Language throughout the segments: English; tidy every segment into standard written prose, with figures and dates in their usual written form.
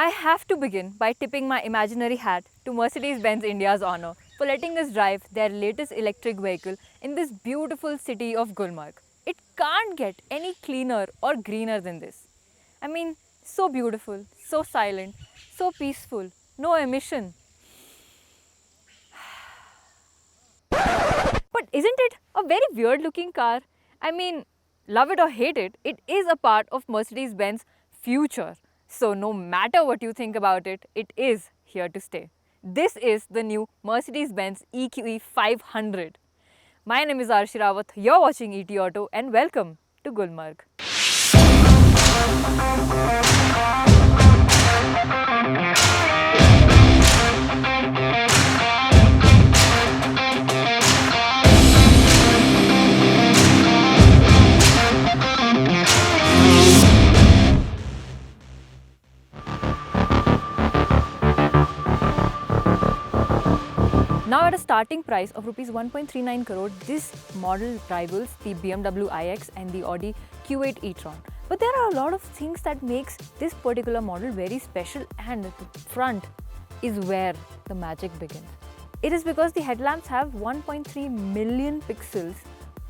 I have to begin by tipping my imaginary hat to Mercedes-Benz India's honor for letting us drive their latest electric vehicle in this beautiful city of Gulmarg. It can't get any cleaner or greener than this. I mean, so beautiful, so silent, so peaceful, no emission. But isn't it a very weird looking car? I mean, love it or hate it, it is a part of Mercedes-Benz future. So no matter what you think about it, it is here to stay. This is the new Mercedes-Benz EQE 500. My name is Arushi Rawat, you're watching ET Auto and welcome to Gulmarg. Now at a starting price of Rs 1.39 crore, this model rivals the BMW iX and the Audi Q8 e-tron. But there are a lot of things that makes this particular model very special, and the front is where the magic begins. It is because the headlamps have 1.3 million pixels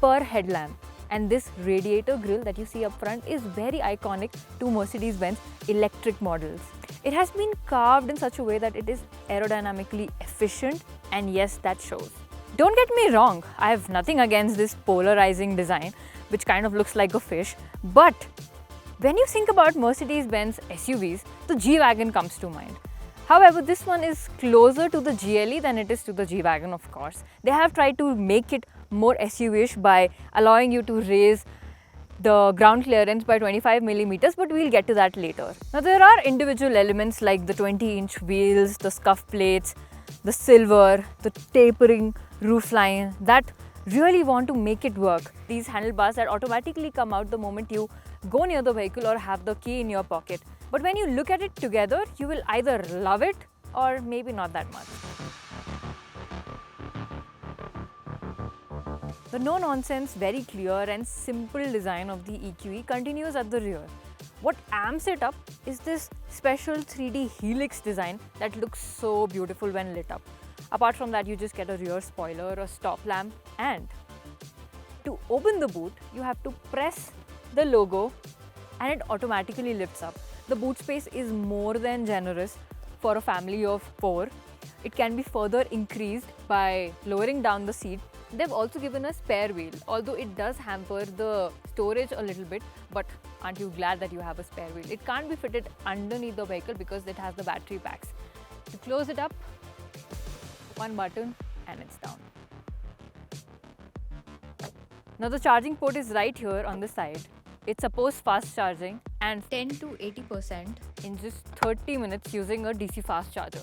per headlamp, and this radiator grille that you see up front is very iconic to Mercedes-Benz electric models. It has been carved in such a way that it is aerodynamically efficient, and yes, that shows. Don't get me wrong, I have nothing against this polarizing design which kind of looks like a fish, but when you think about Mercedes-Benz SUVs, the G-Wagon comes to mind. However, this one is closer to the GLE than it is to the G-Wagon, of course. They have tried to make it more SUV-ish by allowing you to raise the ground clearance by 25 millimeters, but we'll get to that later. Now, there are individual elements like the 20-inch wheels, the scuff plates, the silver, the tapering roofline that really want to make it work. These handlebars that automatically come out the moment you go near the vehicle or have the key in your pocket. But when you look at it together, you will either love it or maybe not that much. The no-nonsense, very clear and simple design of the EQE continues at the rear. What amps it up is this special 3D helix design that looks so beautiful when lit up. Apart from that, you just get a rear spoiler, a stop lamp, and to open the boot, you have to press the logo and it automatically lifts up. The boot space is more than generous for a family of 4. It can be further increased by lowering down the seat. They've also given a spare wheel, although it does hamper the storage a little bit, but aren't you glad that you have a spare wheel? It can't be fitted underneath the vehicle because it has the battery packs. To close it up, one button and it's down. Now the charging port is right here on the side. It supports fast charging and 10 to 80% in just 30 minutes using a DC fast charger.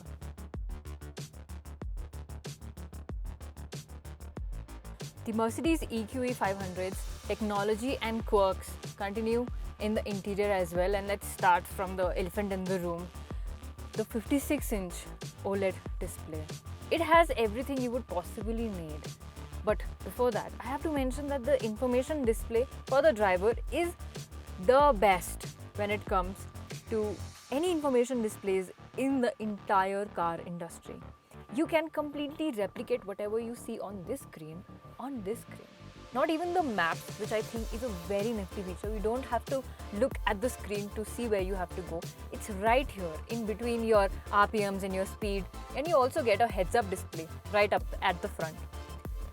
The Mercedes EQE 500's technology and quirks continue in the interior as well, and let's start from the elephant in the room. The 56-inch OLED display. It has everything you would possibly need. But before that, I have to mention that the information display for the driver is the best when it comes to any information displays in the entire car industry. You can completely replicate whatever you see on this screen on this screen. Not even the maps, which I think is a very nifty feature. You don't have to look at the screen to see where you have to go. It's right here in between your RPMs and your speed, and you also get a heads-up display right up at the front.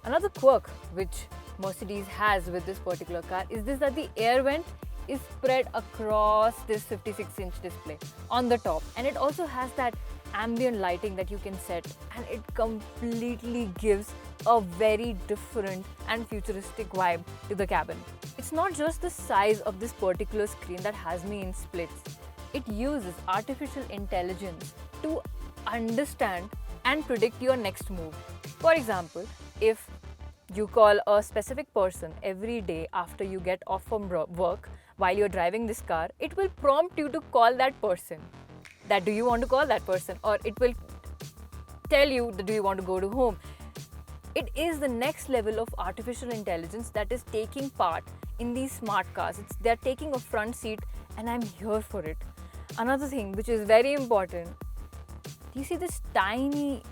Another quirk which Mercedes has with this particular car is this, that the air vent is spread across this 56-inch display on the top, and it also has that ambient lighting that you can set, and it completely gives a very different and futuristic vibe to the cabin. It's not just the size of this particular screen that has me in splits. It uses artificial intelligence to understand and predict your next move. For example, if you call a specific person every day after you get off from work while you're driving this car, it will prompt you to call that person. That do you want to call that person, or it will tell you that do you want to go to home. It is the next level of artificial intelligence that is taking part in these smart cars. They're taking a front seat, and I'm here for it. Another thing which is very important, you see this tiny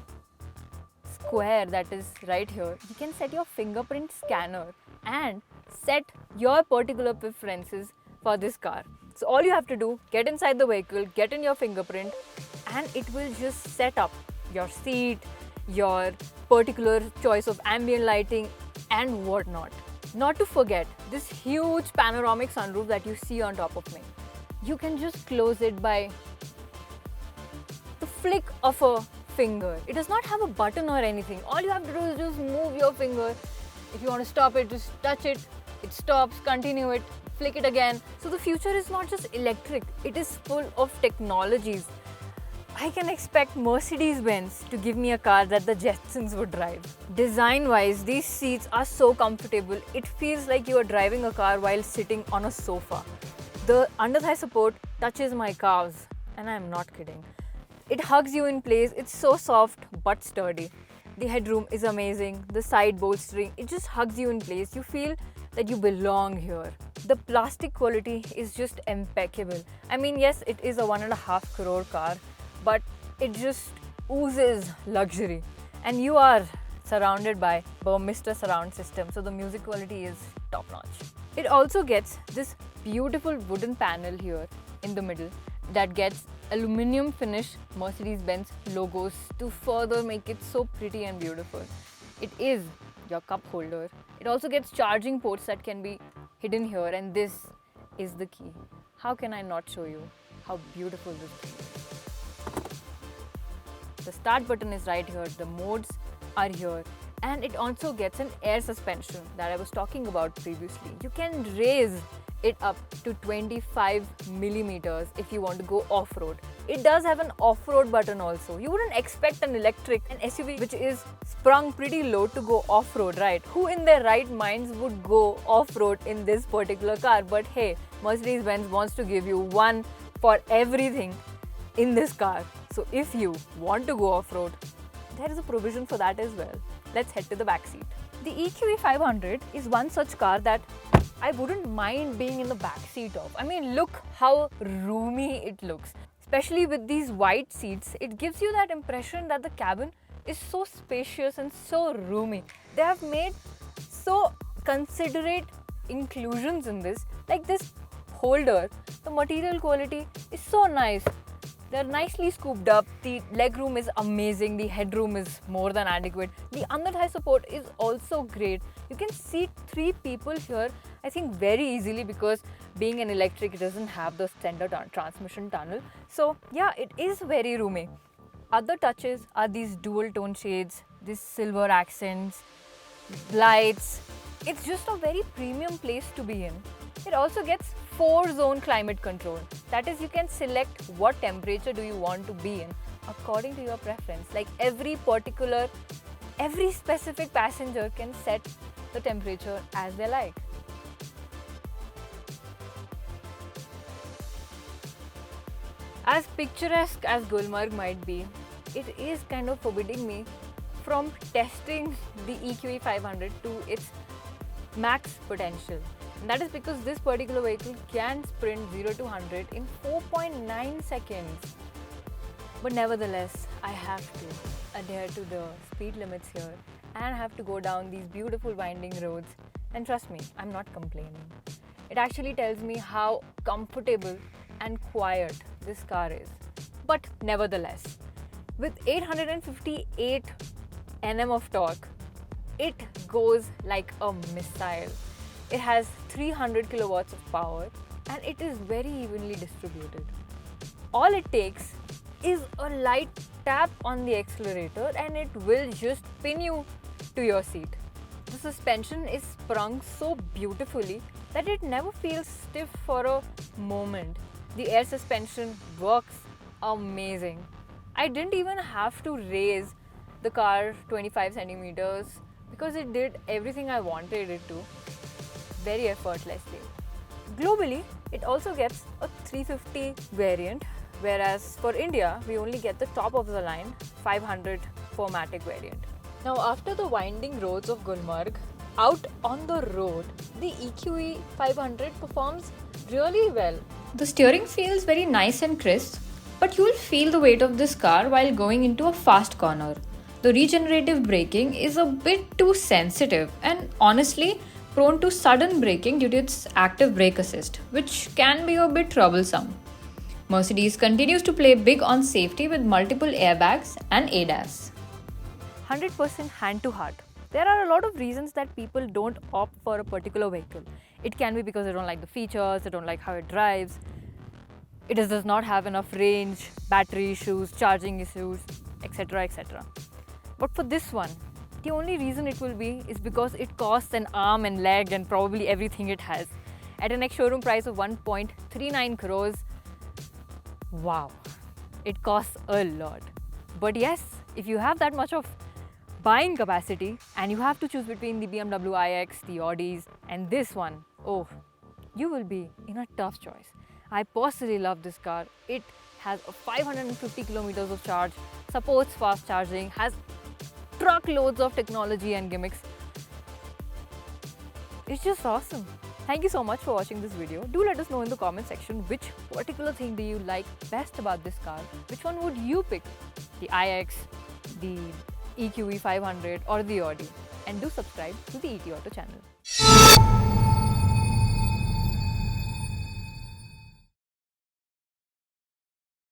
square that is right here. You can set your fingerprint scanner and set your particular preferences for this car. So all you have to do, get inside the vehicle, get in your fingerprint, and it will just set up your seat, your particular choice of ambient lighting and whatnot. Not to forget this huge panoramic sunroof that you see on top of me. You can just close it by the flick of a finger. It does not have a button or anything. All you have to do is just move your finger. If you want to stop it, just touch it. It stops, continue it, flick it again. So the future is not just electric, it is full of technologies. I can expect Mercedes-Benz to give me a car that the Jetsons would drive. Design-wise, these seats are so comfortable. It feels like you are driving a car while sitting on a sofa. The under-thigh support touches my calves, and I am not kidding. It hugs you in place. It's so soft but sturdy. The headroom is amazing. The side bolstering, it just hugs you in place. You feel that you belong here. The plastic quality is just impeccable. I mean, yes, it is a 1.5 crore car, but it just oozes luxury. And you are surrounded by Burmester surround system, so the music quality is top notch. It also gets this beautiful wooden panel here in the middle that gets aluminium finish Mercedes-Benz logos to further make it so pretty and beautiful. It is your cup holder. It also gets charging ports that can be hidden here, and this is the key. How can I not show you how beautiful this thing is? The start button is right here, the modes are here, and it also gets an air suspension that I was talking about previously. You can raise it up to 25 millimeters if you want to go off-road. It does have an off-road button also. You wouldn't expect an SUV which is sprung pretty low to go off-road, right? Who in their right minds would go off-road in this particular car? But hey, Mercedes-Benz wants to give you one for everything in this car. So if you want to go off-road, there is a provision for that as well. Let's head to the back seat. The EQE 500 is one such car that I wouldn't mind being in the back seat of. I mean, look how roomy it looks. Especially with these white seats, it gives you that impression that the cabin is so spacious and so roomy. They have made so considerate inclusions in this. Like this holder, the material quality is so nice. They're nicely scooped up. The legroom is amazing. The headroom is more than adequate. The under-thigh support is also great. You can seat 3 people here, I think, very easily, because being an electric, it doesn't have the center transmission tunnel. So yeah, it is very roomy. Other touches are these dual tone shades, these silver accents, lights. It's just a very premium place to be in. It also gets 4-zone climate control. That is, you can select what temperature do you want to be in according to your preference. Like every specific passenger can set the temperature as they like. As picturesque as Gulmarg might be, it is kind of forbidding me from testing the EQE 500 to its max potential. And that is because this particular vehicle can sprint 0 to 100 in 4.9 seconds. But nevertheless, I have to adhere to the speed limits here and have to go down these beautiful winding roads. And trust me, I'm not complaining. It actually tells me how comfortable and quiet this car is. But nevertheless, with 858 Nm of torque, it goes like a missile. It has 300 kilowatts of power and it is very evenly distributed. All it takes is a light tap on the accelerator and it will just pin you to your seat. The suspension is sprung so beautifully that it never feels stiff for a moment. The air suspension works amazing. I didn't even have to raise the car 25 centimeters because it did everything I wanted it to very effortlessly. Globally, it also gets a 350 variant, whereas for India, we only get the top of the line 500 4MATIC variant. Now, after the winding roads of Gulmarg, out on the road, the EQE 500 performs really well. The steering feels very nice and crisp, but you will feel the weight of this car while going into a fast corner. The regenerative braking is a bit too sensitive and honestly prone to sudden braking due to its active brake assist, which can be a bit troublesome. Mercedes continues to play big on safety with multiple airbags and ADAS. 100% hand to heart. There are a lot of reasons that people don't opt for a particular vehicle. It can be because they don't like the features, they don't like how it drives, it does not have enough range, battery issues, charging issues, etc. etc. But for this one, the only reason it will be is because it costs an arm and leg and probably everything it has. At an ex-showroom price of 1.39 crores, wow, it costs a lot. But yes, if you have that much of buying capacity and you have to choose between the BMW iX, the Audis and this one, oh, you will be in a tough choice. I personally love this car. It has a 550 kilometers of charge, supports fast charging, has truckloads of technology and gimmicks. It's just awesome. Thank you so much for watching this video. Do let us know in the comment section which particular thing do you like best about this car. Which one would you pick? The iX, the EQE 500 or the Audi? And do subscribe to the ET Auto channel.